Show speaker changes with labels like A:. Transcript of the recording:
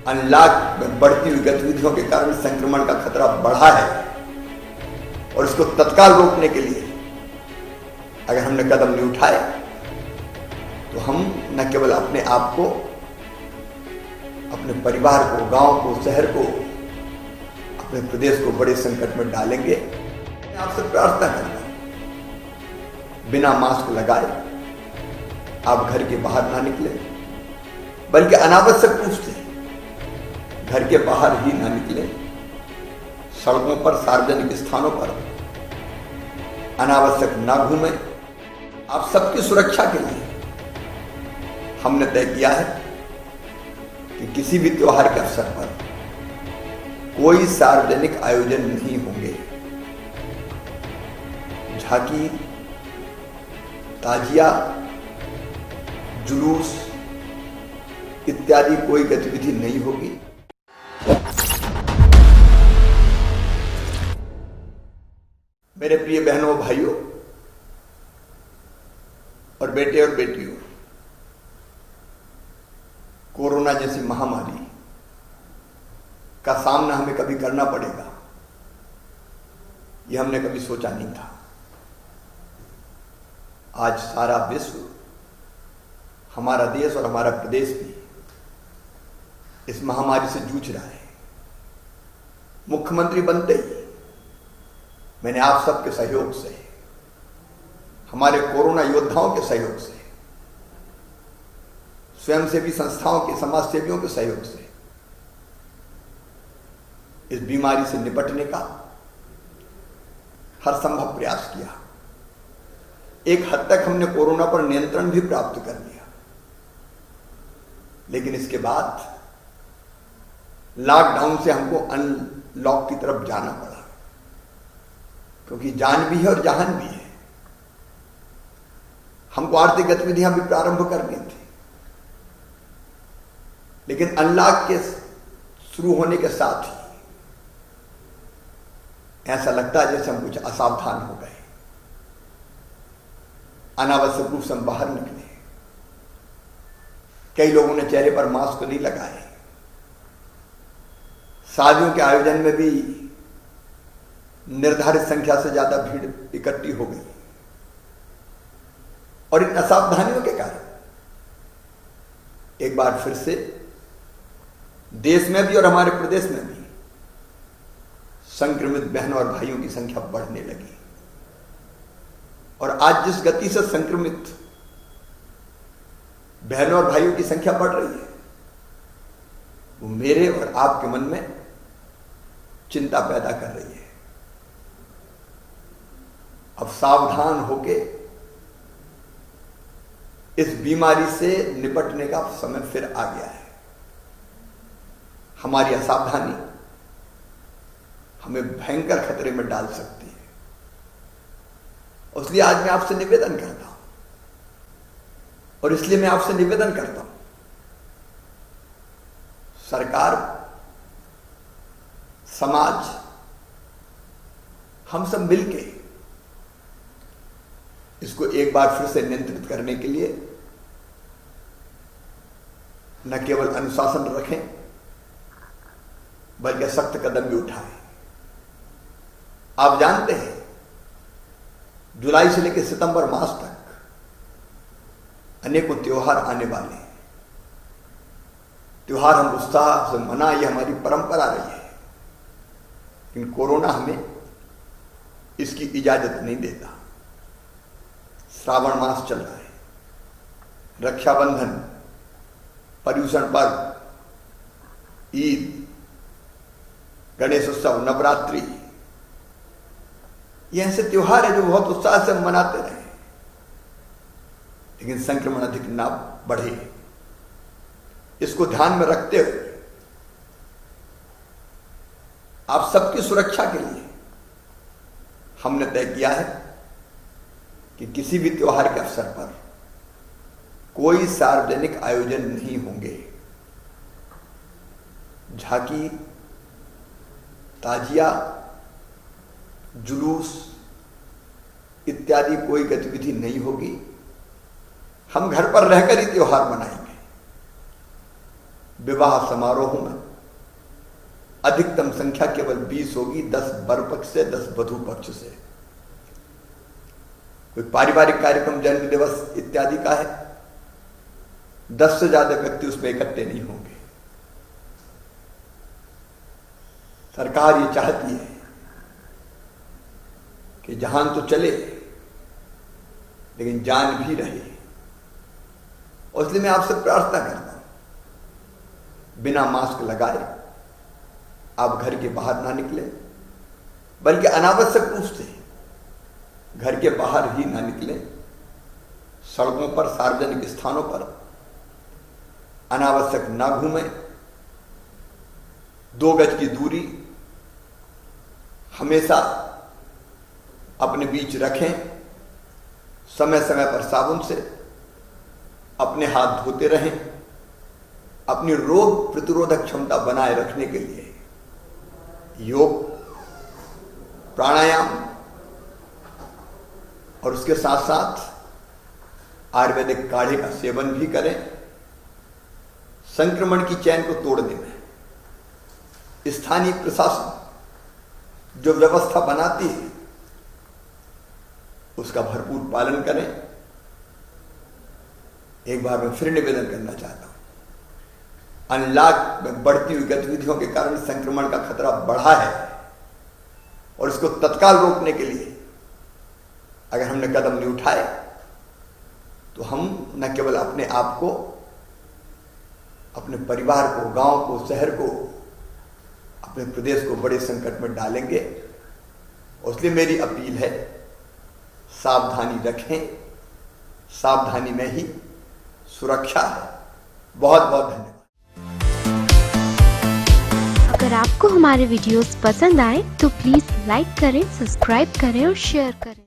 A: Unlock में बढ़ती हुई गतिविधियों के कारण संक्रमण का खतरा बढ़ा है और इसको तत्काल रोकने के लिए अगर हमने कदम नहीं उठाए तो हम न केवल अपने आप को, अपने परिवार को, गांव को, शहर को, अपने प्रदेश को बड़े संकट में डालेंगे। मैं आपसे प्रार्थना करता हूं, बिना मास्क लगाए आप घर के बाहर ना निकले, बल्कि अनावश्यक रूप से घर के बाहर ही ना निकले। सड़कों पर, सार्वजनिक स्थानों पर अनावश्यक ना घूमें। आप सबकी सुरक्षा के लिए हमने तय किया है कि किसी भी त्योहार के अवसर पर कोई सार्वजनिक आयोजन नहीं होंगे। झांकी, ताजिया, जुलूस इत्यादि कोई गतिविधि नहीं होगी। मेरे प्रिय बहनों, भाइयों और बेटे और बेटियों, कोरोना जैसी महामारी का सामना हमें कभी करना पड़ेगा, यह हमने कभी सोचा नहीं था। आज सारा विश्व, हमारा देश और हमारा प्रदेश भी इस महामारी से जूझ रहा है। मुख्यमंत्री बनते ही मैंने आप सबके सहयोग से, हमारे कोरोना योद्धाओं के सहयोग से, स्वयंसेवी संस्थाओं के, समाज सेवियों के सहयोग से इस बीमारी से निपटने का हर संभव प्रयास किया। एक हद तक हमने कोरोना पर नियंत्रण भी प्राप्त कर लिया, लेकिन इसके बाद लॉकडाउन से हमको अनलॉक की तरफ जाना पड़ा, क्योंकि जान भी है और जहान भी है। हमको आर्थिक गतिविधियां भी प्रारंभ करनी थी, लेकिन अनलॉक के शुरू होने के साथ ही ऐसा लगता है जैसे हम कुछ असावधान हो गए। अनावश्यक रूप से हम बाहर निकले। कई लोगों ने चेहरे पर मास्क नहीं लगाए। शादियों के आयोजन में भी निर्धारित संख्या से ज्यादा भीड़ इकट्ठी हो गई, और इन असावधानियों के कारण एक बार फिर से देश में भी और हमारे प्रदेश में भी संक्रमित बहनों और भाइयों की संख्या बढ़ने लगी। और आज जिस गति से संक्रमित बहनों और भाइयों की संख्या बढ़ रही है, वो मेरे और आपके मन में चिंता पैदा कर रही है। अब सावधान होके इस बीमारी से निपटने का समय फिर आ गया है। हमारी असावधानी हमें भयंकर खतरे में डाल सकती है। इसलिए आज मैं आपसे निवेदन करता हूं, और इसलिए मैं आपसे निवेदन करता हूं, सरकार, समाज, हम सब मिलके इसको एक बार फिर से नियंत्रित करने के लिए न केवल अनुशासन रखें, बल्कि सख्त कदम भी उठाएं। आप जानते हैं, जुलाई से लेकर सितंबर मास तक अनेकों त्योहार आने वाले हैं। त्योहार हम उत्साह से मना, यह हमारी परंपरा रही है, लेकिन कोरोना हमें इसकी इजाजत नहीं देता। श्रावण मास चल रहा है, रक्षाबंधन, पर्युषण पर्व, ईद, गणेश उत्सव, नवरात्रि, ये ऐसे त्योहार है जो बहुत उत्साह से मनाते रहे, लेकिन संक्रमण अधिक ना बढ़े, इसको ध्यान में रखते हुए आप सबकी सुरक्षा के लिए हमने तय किया है कि किसी भी त्योहार के अवसर पर कोई सार्वजनिक आयोजन नहीं होंगे। झांकी, ताजिया, जुलूस इत्यादि कोई गतिविधि नहीं होगी। हम घर पर रहकर ही त्योहार मनाएंगे। विवाह समारोह में अधिकतम संख्या केवल 20 होगी, 10 वर पक्ष से, 10 वधू पक्ष से। कोई पारिवारिक कार्यक्रम, जन्म दिवस इत्यादि का है, 10 से ज्यादा व्यक्ति उसमें इकट्ठे नहीं होंगे। सरकार ये चाहती है कि जहान तो चले लेकिन जान भी रहे, और इसलिए मैं आपसे प्रार्थना करता हूं, बिना मास्क लगाए आप घर के बाहर ना निकले, बल्कि अनावश्यक रूप से घर के बाहर ही ना निकले। सड़कों पर, सार्वजनिक स्थानों पर अनावश्यक ना घूमें। 2 गज की दूरी हमेशा अपने बीच रखें। समय समय पर साबुन से अपने हाथ धोते रहें। अपनी रोग प्रतिरोधक क्षमता बनाए रखने के लिए योग, प्राणायाम और उसके साथ साथ आयुर्वेदिक काढ़े का सेवन भी करें। संक्रमण की चैन को तोड़ने में स्थानीय प्रशासन जो व्यवस्था बनाती है उसका भरपूर पालन करें। एक बार मैं फिर निवेदन करना चाहता हूं, अनलॉक में बढ़ती हुई गतिविधियों के कारण संक्रमण का खतरा बढ़ा है, और इसको तत्काल रोकने के लिए अगर हमने कदम नहीं उठाए तो हम न केवल अपने आप को, अपने परिवार को, गांव को, शहर को, अपने प्रदेश को बड़े संकट में डालेंगे। और इसलिए मेरी अपील है, सावधानी रखें। सावधानी में ही सुरक्षा है। बहुत बहुत धन्यवाद।
B: अगर आपको हमारे वीडियोस पसंद आए तो प्लीज लाइक करें, सब्सक्राइब करें और शेयर करें।